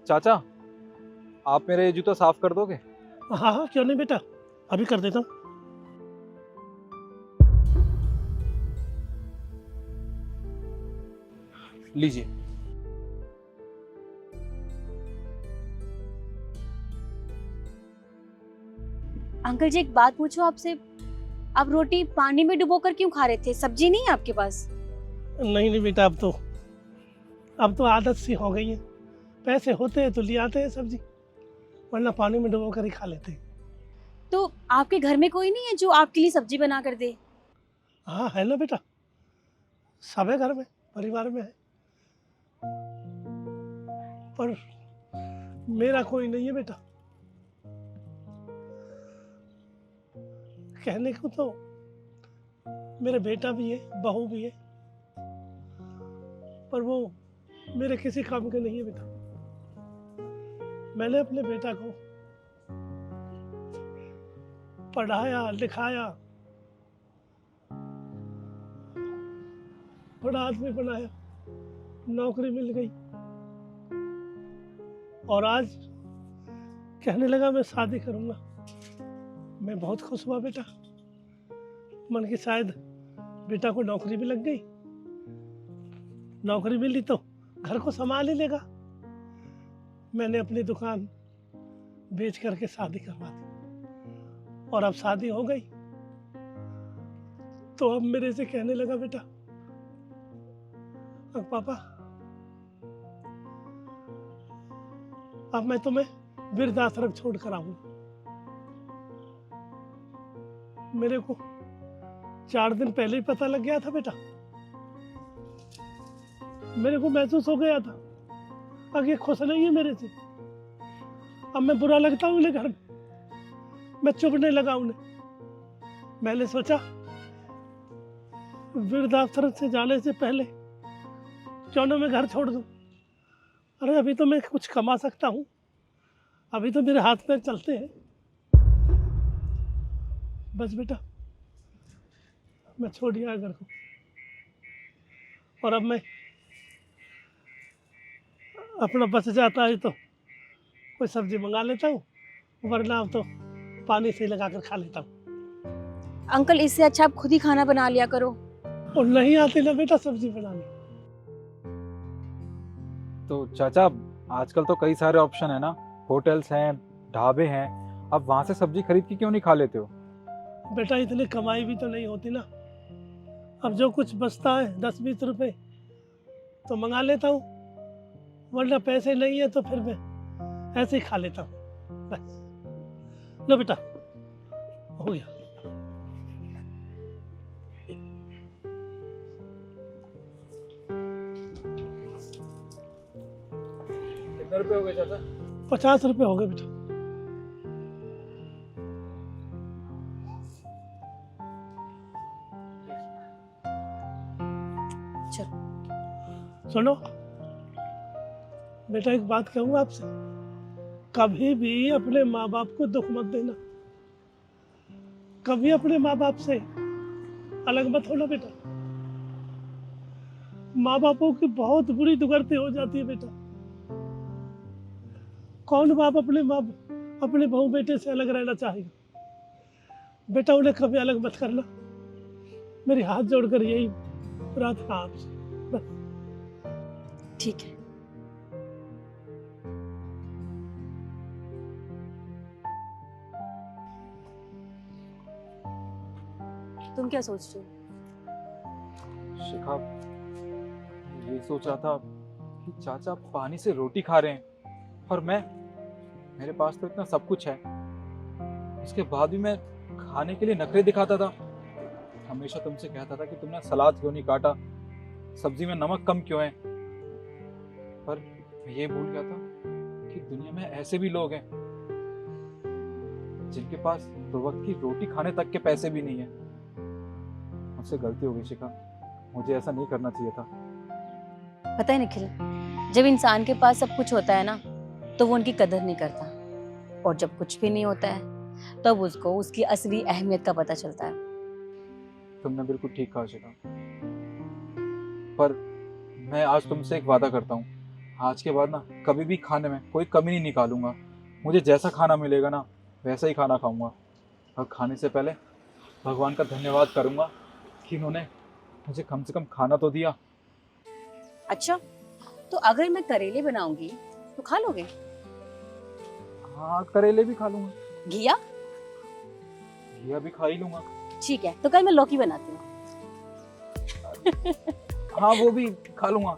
चाचा, आप मेरे जूता साफ कर दोगे? हाँ हाँ, क्यों नहीं बेटा, अभी कर देता हूँ। लीजिए। अंकल जी, एक बात पूछो आपसे। आप रोटी पानी में डुबोकर क्यों खा रहे थे? सब्जी नहीं है आपके पास? नहीं नहीं बेटा, अब तो आदत सी हो गई है। पैसे होते हैं तो ले आते हैं सब्जी, वरना पानी में डुबो कर ही खा लेते हैं। तो आपके घर में कोई नहीं है जो आपके लिए सब्जी बना कर दे? हाँ है ना बेटा, सब है घर में, परिवार में है, पर मेरा कोई नहीं है बेटा। कहने को तो मेरे बेटा भी है, बहू भी है, पर वो मेरे किसी काम के नहीं है बेटा। मैंने अपने बेटा को पढ़ाया लिखाया, बड़ा आदमी बनाया, नौकरी मिल गई, और आज कहने लगा मैं शादी करूंगा। मैं बहुत खुश हुआ बेटा, मन की शायद बेटा को नौकरी भी लग गई, नौकरी मिली तो घर को संभाल ही लेगा। मैंने अपनी दुकान बेच करके शादी करवा दी, और अब शादी हो गई तो अब मेरे से कहने लगा बेटा, अब पापा अब मैं तुम्हें वृद्धाश्रम छोड़ कर आऊंगा। मेरे को 4 दिन पहले ही पता लग गया था बेटा, मेरे को महसूस हो गया था आगे खुश नहीं है मेरे से। अब मैं बुरा लगता हूँ उन्हें घर में, मैं चुभने लगा उन्हें। मैंने सोचा वृद्धाश्रम से जाने से पहले क्यों ना मैं घर छोड़ दूं। अरे अभी तो मैं कुछ कमा सकता हूँ, अभी तो मेरे हाथ पैर चलते हैं। बस बेटा मैं छोड़ दिया घर को, और अब मैं अपना बच जाता है तो कोई सब्जी मंगा लेता हूँ, वरना अब तो पानी से लगा कर खा लेता हूँ। अंकल, इससे अच्छा आप खुद ही खाना बना लिया करो। और नहीं आती ना बेटा सब्जी बनाने। तो चाचा, आजकल तो कई सारे ऑप्शन है ना, होटल्स हैं, ढाबे हैं, आप वहां से सब्जी खरीद के क्यों नहीं खा लेते हो? बेटा इतनी कमाई भी तो नहीं होती ना, अब जो कुछ बचता है 10-20 रुपए तो मंगा लेता हूँ, वरना पैसे नहीं है तो फिर मैं ऐसे ही खा लेता हूँ। बस लो बेटा, हो गया। कितने रुपए हो गए चाचा? 50 रुपए हो गए बेटा। चलो। सुनो बेटा, एक बात कहूँ आपसे, कभी भी अपने माँ बाप को दुख मत देना, कभी अपने माँ बाप से अलग मत होना बेटा। माँ बापों की बहुत बुरी दुर्गति हो जाती है बेटा। कौन बाप अपने बहू बेटे से अलग रहना चाहेगा? बेटा उन्हें कभी अलग मत करना, मेरी हाथ जोड़कर यही प्रार्थना आपसे। ठीक है। तुम क्या सोच रहे हो? शिखा, ये सोच रहा था कि चाचा पानी से रोटी खा रहे हैं और मेरे पास तो इतना सब कुछ है, उसके बाद भी मैं खाने के लिए नखरे दिखाता था। हमेशा तुमसे कहता था कि तुमने सलाद क्यों नहीं काटा, सब्जी में नमक कम क्यों है, पर मैं ये भूल गया था कि दुनिया में ऐसे भी लोग हैं जिनके पास 2 वक्त की रोटी खाने तक के पैसे भी नहीं है। मुझसे गलती हो गई शिखा, मुझे ऐसा नहीं करना चाहिए था। पता है निखिल, जब इंसान के पास सब कुछ होता है ना तो वो उनकी कदर नहीं करता, और जब कुछ भी नहीं होता है तब उसको उसकी असली अहमियत का पता चलता है। तुमने बिल्कुल ठीक कहा शिखा, पर मैं आज तुमसे एक वादा करता हूँ आज के बाद ना कभी भी खाने में कोई कमी नहीं निकालूंगा। मुझे जैसा खाना मिलेगा ना वैसा ही खाना खाऊंगा। और खाने से पहले भगवान का धन्यवाद करूंगा कि इन्होंने मुझे कम से कम खाना तो दिया। अच्छा, तो अगर मैं करेले बनाऊंगी तो खा लोगे? हाँ, करेले भी खा लूंगा, घिया? घिया भी खा ही लूंगा। ठीक है, तो कल मैं लौकी बनाती हूँ। हाँ, वो भी खा लूंगा।